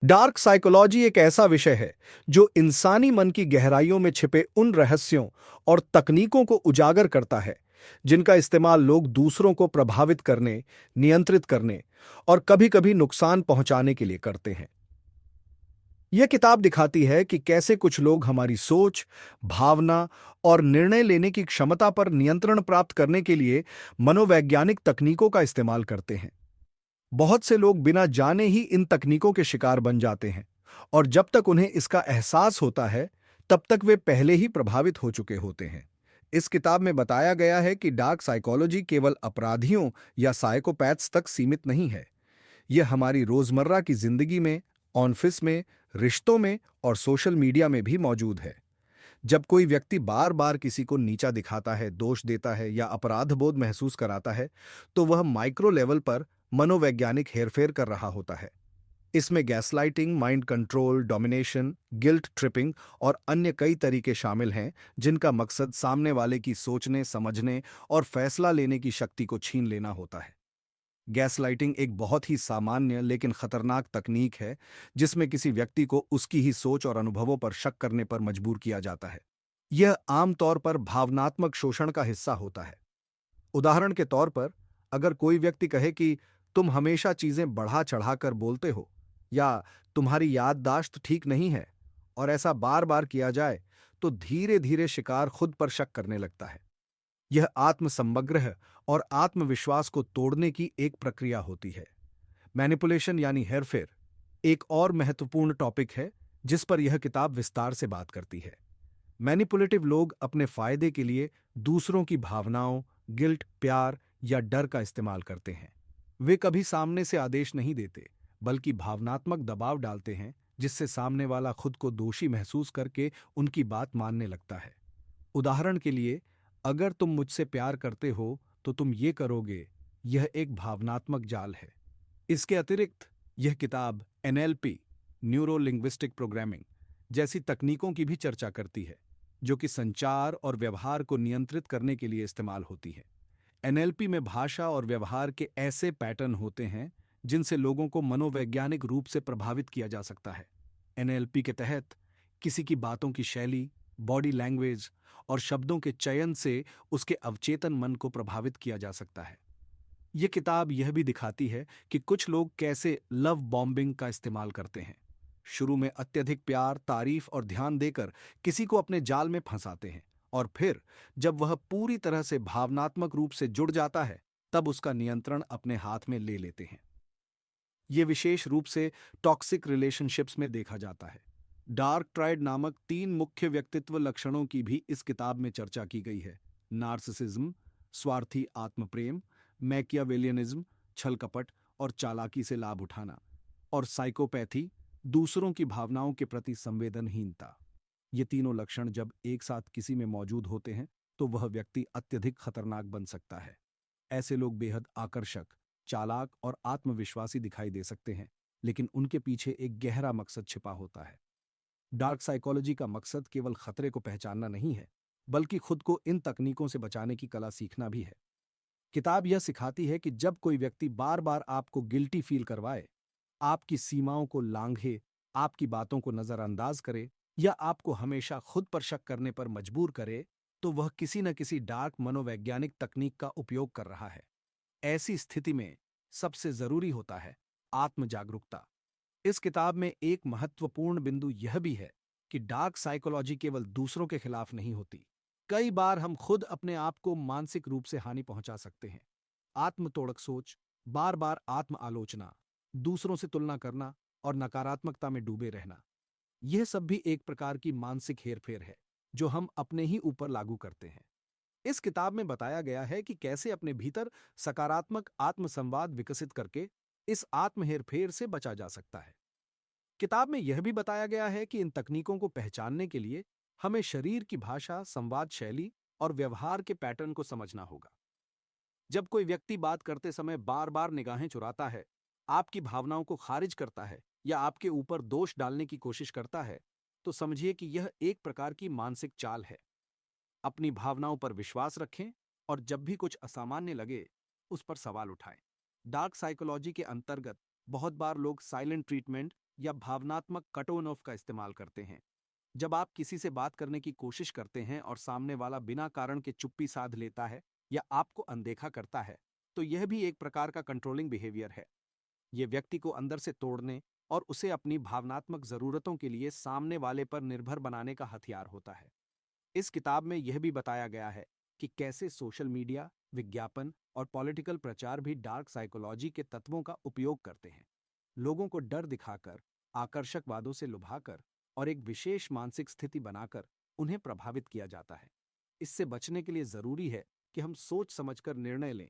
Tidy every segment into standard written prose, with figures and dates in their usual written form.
Dark psychology एक ऐसा विषय है जो इंसानी मन की गहराइयों में छिपे उन रहस्यों और तकनीकों को उजागर करता है जिनका इस्तेमाल लोग दूसरों को प्रभावित करने, नियंत्रित करने और कभी-कभी नुकसान पहुंचाने के लिए करते हैं। यह किताब दिखाती है कि कैसे कुछ लोग हमारी सोच, भावना और निर्णय लेने की क्षमता पर नियंत्रण प्राप्त करने के लिए मनोवैज्ञानिक तकनीकों का इस्तेमाल करते हैं। बहुत से लोग बिना जाने ही इन तकनीकों के शिकार बन जाते हैं और जब तक उन्हें इसका एहसास होता है, तब तक वे पहले ही प्रभावित हो चुके होते हैं। इस किताब में बताया गया है कि डार्क साइकोलॉजी केवल अपराधियों या साइकोपैथ्स तक सीमित नहीं है। यह हमारी रोजमर्रा की जिंदगी में, ऑफिस में, रिश्तों में और सोशल मीडिया में भी मौजूद है। जब कोई व्यक्ति बार बार किसी को नीचा दिखाता है, दोष देता है या अपराध बोध महसूस कराता है, तो वह माइक्रो लेवल पर मनोवैज्ञानिक हेरफेर कर रहा होता है। इसमें gaslighting, mind control, domination, guilt tripping और अन्य कई तरीके शामिल हैं, जिनका मकसद सामने वाले की सोचने, समझने और फैसला लेने की शक्ति को छीन लेना होता है। गैसलाइटिंग एक बहुत ही सामान्य लेकिन खतरनाक तकनीक है, जिसमें किसी व्यक्ति को उसकी ही सोच और अनुभवों पर शक करने पर मजबूर किया जाता है। यह आमतौर पर भावनात्मक शोषण का हिस्सा होता है। उदाहरण के तौर पर, अगर कोई व्यक्ति कहे कि तुम हमेशा चीजें बढ़ा चढ़ाकर बोलते हो या तुम्हारी याददाश्त ठीक नहीं है, और ऐसा बार बार किया जाए, तो धीरे धीरे शिकार खुद पर शक करने लगता है। यह आत्मसंबग्रह और आत्मविश्वास को तोड़ने की एक प्रक्रिया होती है। मैनिपुलेशन यानी हेरफेर एक और महत्वपूर्ण टॉपिक है जिस पर यह किताब विस्तार से बात करती है। मैनिपुलेटिव लोग अपने फायदे के लिए दूसरों की भावनाओं, गिल्ट, प्यार या डर का इस्तेमाल करते हैं। वे कभी सामने से आदेश नहीं देते, बल्कि भावनात्मक दबाव डालते हैं, जिससे सामने वाला खुद को दोषी महसूस करके उनकी बात मानने लगता है। उदाहरण के लिए, अगर तुम मुझसे प्यार करते हो तो तुम ये करोगे, यह एक भावनात्मक जाल है। इसके अतिरिक्त यह किताब एनएलपी, न्यूरो लिंग्विस्टिक प्रोग्रामिंग जैसी तकनीकों की भी चर्चा करती है, जो कि संचार और व्यवहार को नियंत्रित करने के लिए इस्तेमाल होती है। एनएलपी में भाषा और व्यवहार के ऐसे पैटर्न होते हैं जिनसे लोगों को मनोवैज्ञानिक रूप से प्रभावित किया जा सकता है। एनएलपी के तहत किसी की बातों की शैली, बॉडी लैंग्वेज और शब्दों के चयन से उसके अवचेतन मन को प्रभावित किया जा सकता है। यह किताब यह भी दिखाती है कि कुछ लोग कैसे लव बॉम्बिंग का इस्तेमाल करते हैं। शुरू में अत्यधिक प्यार, तारीफ और ध्यान देकर किसी को अपने जाल में फंसाते हैं, और फिर जब वह पूरी तरह से भावनात्मक रूप से जुड़ जाता है, तब उसका नियंत्रण अपने हाथ में ले लेते हैं। यह विशेष रूप से टॉक्सिक रिलेशनशिप्स में देखा जाता है। डार्क ट्राइड नामक 3 मुख्य व्यक्तित्व लक्षणों की भी इस किताब में चर्चा की गई है। नार्सिसिज्म, स्वार्थी आत्मप्रेम, मैकियावेलियनिज्म, छल कपट और चालाकी से लाभ उठाना, और साइकोपैथी, दूसरों की भावनाओं के प्रति संवेदनहीनता। ये तीनों लक्षण जब एक साथ किसी में मौजूद होते हैं, तो वह व्यक्ति अत्यधिक खतरनाक बन सकता है। ऐसे लोग बेहद आकर्षक, चालाक और आत्मविश्वासी दिखाई दे सकते हैं, लेकिन उनके पीछे एक गहरा मकसद छिपा होता है। डार्क साइकोलॉजी का मकसद केवल खतरे को पहचानना नहीं है, बल्कि खुद को इन तकनीकों से बचाने की कला सीखना भी है। किताब यह सिखाती है कि जब कोई व्यक्ति बार बार आपको गिल्टी फील करवाए, आपकी सीमाओं को लांघे, आपकी बातों को नजरअंदाज करे या आपको हमेशा खुद पर शक करने पर मजबूर करे, तो वह किसी न किसी डार्क मनोवैज्ञानिक तकनीक का उपयोग कर रहा है। ऐसी स्थिति में सबसे जरूरी होता है आत्म जागरूकता। इस किताब में एक महत्वपूर्ण बिंदु यह भी है कि डार्क साइकोलॉजी केवल दूसरों के खिलाफ नहीं होती। कई बार हम खुद अपने आप को मानसिक रूप से हानि पहुंचा सकते हैं। आत्मतोड़क सोच, बार बार आत्म आलोचना, दूसरों से तुलना करना और नकारात्मकता में डूबे रहना, यह सब भी एक प्रकार की मानसिक हेरफेर है जो हम अपने ही ऊपर लागू करते हैं। इस किताब में बताया गया है कि कैसे अपने भीतर सकारात्मक आत्मसंवाद विकसित करके इस आत्म हेरफेर से बचा जा सकता है। किताब में यह भी बताया गया है कि इन तकनीकों को पहचानने के लिए हमें शरीर की भाषा, संवाद शैली और व्यवहार के पैटर्न को समझना होगा। जब कोई व्यक्ति बात करते समय बार बार निगाहें चुराता है, आपकी भावनाओं को खारिज करता है या आपके ऊपर दोष डालने की कोशिश करता है, तो समझिए कि यह एक प्रकार की मानसिक चाल है। अपनी भावनाओं पर विश्वास रखें और जब भी कुछ असामान्य लगे, उस पर सवाल उठाएं। डार्क साइकोलॉजी के अंतर्गत बहुत बार लोग साइलेंट ट्रीटमेंट या भावनात्मक कट ऑफ का इस्तेमाल करते हैं। जब आप किसी से बात करने की कोशिश करते हैं और सामने वाला बिना कारण के चुप्पी साध लेता है या आपको अनदेखा करता है, तो यह भी एक प्रकार का कंट्रोलिंग बिहेवियर है। यह व्यक्ति को अंदर से तोड़ने और उसे अपनी भावनात्मक जरूरतों के लिए सामने वाले पर निर्भर बनाने का हथियार होता है। इस किताब में यह भी बताया गया है कि कैसे सोशल मीडिया, विज्ञापन और पॉलिटिकल प्रचार भी डार्क साइकोलॉजी के तत्वों का उपयोग करते हैं। लोगों को डर दिखाकर, आकर्षक वादों से लुभाकर और एक विशेष मानसिक स्थिति बनाकर उन्हें प्रभावित किया जाता है। इससे बचने के लिए जरूरी है कि हम सोच समझकर निर्णय लें,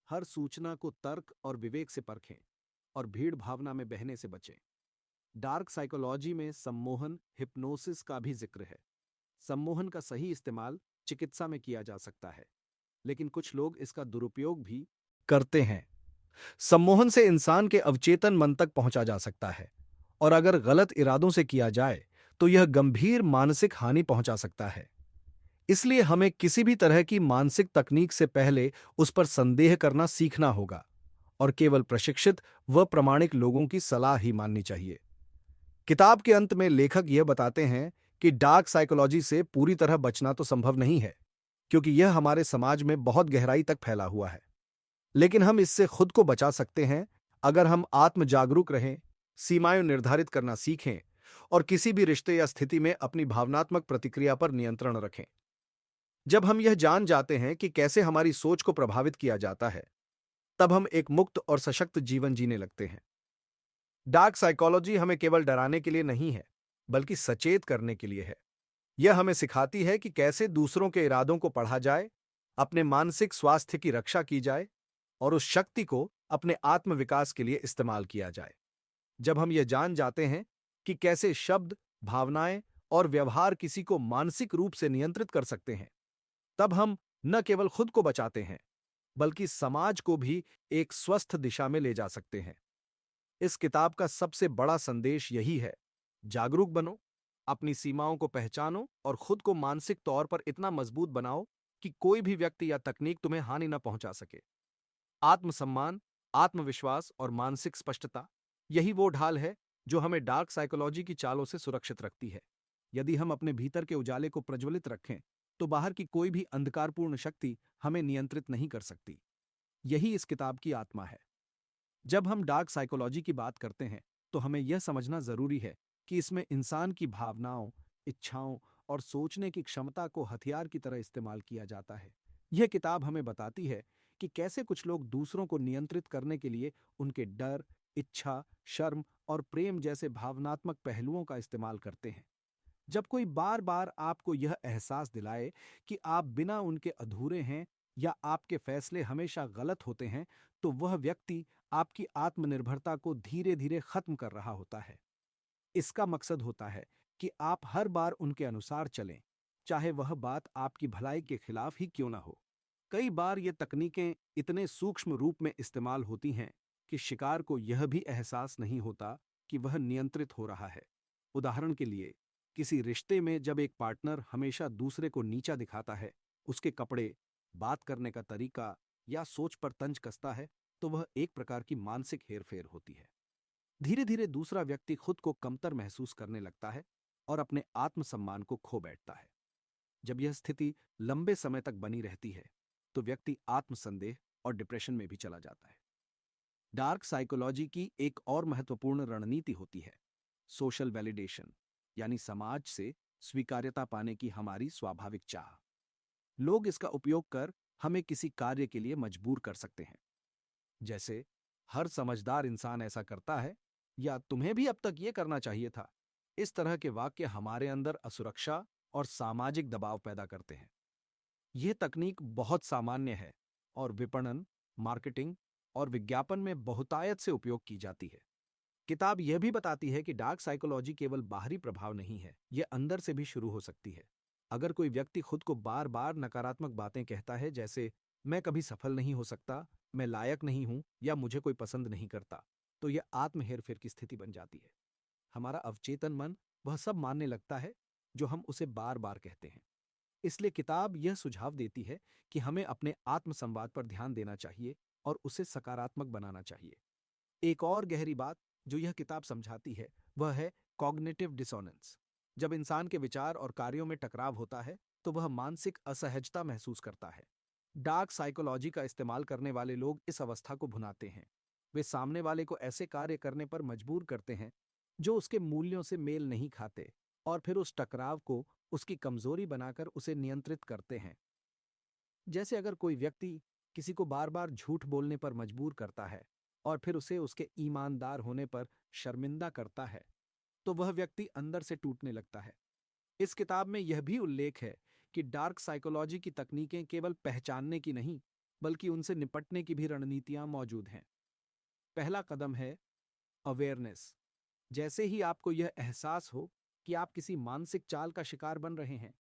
हर सूचना को तर्क और विवेक से परखें और भीड़ भावना में बहने से बचें। डार्क साइकोलॉजी में सम्मोहन, हिप्नोसिस का भी जिक्र है। सम्मोहन का सही इस्तेमाल चिकित्सा में किया जा सकता है, लेकिन कुछ लोग इसका दुरुपयोग भी करते हैं। सम्मोहन से इंसान के अवचेतन मन तक पहुंचा जा सकता है और अगर गलत इरादों से किया जाए तो यह गंभीर मानसिक हानि पहुंचा सकता है। इसलिए हमें किसी भी तरह की मानसिक तकनीक से पहले उस पर संदेह करना सीखना होगा और केवल प्रशिक्षित व प्रामाणिक लोगों की सलाह ही माननी चाहिए। किताब के अंत में लेखक यह बताते हैं कि डार्क साइकोलॉजी से पूरी तरह बचना तो संभव नहीं है, क्योंकि यह हमारे समाज में बहुत गहराई तक फैला हुआ है। लेकिन हम इससे खुद को बचा सकते हैं अगर हम आत्म जागरूक रहें, सीमाएं निर्धारित करना सीखें और किसी भी रिश्ते या स्थिति में अपनी भावनात्मक प्रतिक्रिया पर नियंत्रण रखें। जब हम यह जान जाते हैं कि कैसे हमारी सोच को प्रभावित किया जाता है, तब हम एक मुक्त और सशक्त जीवन जीने लगते हैं। डार्क साइकोलॉजी हमें केवल डराने के लिए नहीं है, बल्कि सचेत करने के लिए है। यह हमें सिखाती है कि कैसे दूसरों के इरादों को पढ़ा जाए, अपने मानसिक स्वास्थ्य की रक्षा की जाए और उस शक्ति को अपने आत्म विकास के लिए इस्तेमाल किया जाए। जब हम यह जान जाते हैं कि कैसे शब्द, भावनाएं और व्यवहार किसी को मानसिक रूप से नियंत्रित कर सकते हैं, तब हम न केवल खुद को बचाते हैं, बल्कि समाज को भी एक स्वस्थ दिशा में ले जा सकते हैं। इस किताब का सबसे बड़ा संदेश यही है: जागरूक बनो, अपनी सीमाओं को पहचानो और खुद को मानसिक तौर पर इतना मजबूत बनाओ कि कोई भी व्यक्ति या तकनीक तुम्हें हानि न पहुंचा सके। आत्मसम्मान, आत्मविश्वास और मानसिक स्पष्टता, यही वो ढाल है जो हमें डार्क साइकोलॉजी की चालों से सुरक्षित रखती है। यदि हम अपने भीतर के उजाले को प्रज्वलित रखें, तो बाहर की कोई भी अंधकारपूर्ण शक्ति हमें नियंत्रित नहीं कर सकती। यही इस किताब की आत्मा है। जब हम डार्क साइकोलॉजी की बात करते हैं, तो हमें यह समझना जरूरी है कि इसमें इंसान की भावनाओं, इच्छाओं और सोचने की क्षमता को हथियार की तरह इस्तेमाल किया जाता है। यह किताब हमें बताती है कि कैसे कुछ लोग दूसरों को नियंत्रित करने के लिए उनके डर, इच्छा, शर्म और प्रेम जैसे भावनात्मक पहलुओं का इस्तेमाल करते हैं। जब कोई बार बार आपको यह एहसास दिलाए कि आप बिना उनके अधूरे हैं या आपके फैसले हमेशा गलत होते हैं, तो वह व्यक्ति आपकी आत्मनिर्भरता को धीरे धीरे खत्म कर रहा होता है। इसका मकसद होता है कि आप हर बार उनके अनुसार चलें, चाहे वह बात आपकी भलाई के खिलाफ ही क्यों ना हो। कई बार ये तकनीकें इतने सूक्ष्म रूप में इस्तेमाल होती हैं कि शिकार को यह भी एहसास नहीं होता कि वह नियंत्रित हो रहा है। उदाहरण के लिए, किसी रिश्ते में जब एक पार्टनर हमेशा दूसरे को नीचा दिखाता है, उसके कपड़े, बात करने का तरीका या सोच पर तंज कसता है, तो वह एक प्रकार की मानसिक हेरफेर होती है। धीरे धीरे दूसरा व्यक्ति खुद को कमतर महसूस करने लगता है और अपने आत्मसम्मान को खो बैठता है। जब यह स्थिति लंबे समय तक बनी रहती है, तो व्यक्ति आत्मसंदेह और डिप्रेशन में भी चला जाता है। डार्क साइकोलॉजी की एक और महत्वपूर्ण रणनीति होती है सोशल वैलिडेशन, यानी समाज से स्वीकार्यता पाने की हमारी स्वाभाविक चाह। लोग इसका उपयोग कर हमें किसी कार्य के लिए मजबूर कर सकते हैं, जैसे हर समझदार इंसान ऐसा करता है या तुम्हें भी अब तक यह करना चाहिए था। इस तरह के वाक्य हमारे अंदर असुरक्षा और सामाजिक दबाव पैदा करते हैं। यह तकनीक बहुत सामान्य है और विपणन, मार्केटिंग और विज्ञापन में बहुतायत से उपयोग की जाती है। किताब यह भी बताती है कि डार्क साइकोलॉजी केवल बाहरी प्रभाव नहीं है, यह अंदर से भी शुरू हो सकती है। अगर कोई व्यक्ति खुद को बार बार नकारात्मक बातें कहता है, जैसे मैं कभी सफल नहीं हो सकता, मैं लायक नहीं हूं या मुझे कोई पसंद नहीं करता, तो यह आत्म हेरफेर की स्थिति बन जाती है। हमारा अवचेतन मन वह सब मानने लगता है जो हम उसे बार बार कहते हैं। इसलिए किताब यह सुझाव देती है कि हमें अपने आत्म संवाद पर ध्यान देना चाहिए और उसे सकारात्मक बनाना चाहिए। एक और गहरी बात जो यह किताब समझाती है, वह है कॉग्निटिव डिसोनेंस। जब इंसान के विचार और कार्यों में टकराव होता है तो वह मानसिक असहजता महसूस करता है। डार्क साइकोलॉजी का इस्तेमाल करने वाले लोग इस अवस्था को भुनाते हैं। वे सामने वाले को ऐसे कार्य करने पर मजबूर करते हैं जो उसके मूल्यों से मेल नहीं खाते, और फिर उस टकराव को उसकी कमजोरी बनाकर उसे नियंत्रित करते हैं। जैसे अगर कोई व्यक्ति किसी को बार बार झूठ बोलने पर मजबूर करता है और फिर उसे उसके ईमानदार होने पर शर्मिंदा करता है, तो वह व्यक्ति अंदर से टूटने लगता है। इस किताब में यह भी उल्लेख है कि डार्क साइकोलॉजी की तकनीकें केवल पहचानने की नहीं, बल्कि उनसे निपटने की भी रणनीतियां मौजूद हैं। पहला कदम है अवेयरनेस। जैसे ही आपको यह एहसास हो कि आप किसी मानसिक चाल का शिकार बन रहे हैं,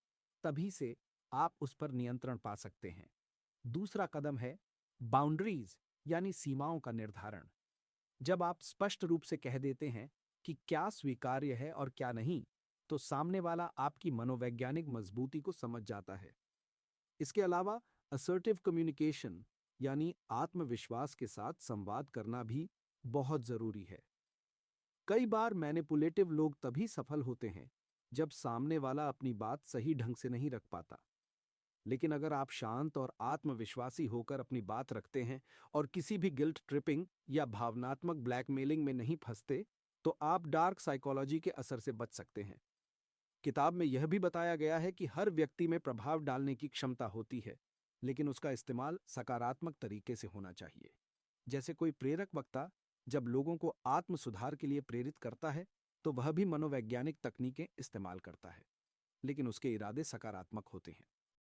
तभी से आप उस पर नियंत्रण पा सकते हैं। दूसरा कदम है बाउंड्रीज, यानी सीमाओं का निर्धारण। जब आप स्पष्ट रूप से कह देते हैं कि क्या स्वीकार्य है और क्या नहीं, तो सामने वाला आपकी मनोवैज्ञानिक मजबूती को समझ जाता है। इसके अलावा असर्टिव कम्युनिकेशन, यानी आत्मविश्वास के साथ संवाद करना भी बहुत जरूरी है। कई बार मैनिपुलेटिव लोग तभी सफल होते हैं जब सामने वाला अपनी बात सही ढंग से नहीं रख पाता। लेकिन अगर आप शांत और आत्मविश्वासी होकर अपनी बात रखते हैं और किसी भी गिल्ट ट्रिपिंग या भावनात्मक ब्लैकमेलिंग में नहीं फंसते, तो आप डार्क साइकोलॉजी के असर से बच सकते हैं। किताब में यह भी बताया गया है कि हर व्यक्ति में प्रभाव डालने की क्षमता होती है, लेकिन उसका इस्तेमाल सकारात्मक तरीके से होना चाहिए। जैसे कोई प्रेरक वक्ता जब लोगों को आत्म सुधार के लिए प्रेरित करता है, तो वह भी मनोवैज्ञानिक तकनीकें इस्तेमाल करता है, लेकिन उसके इरादे सकारात्मक होते हैं।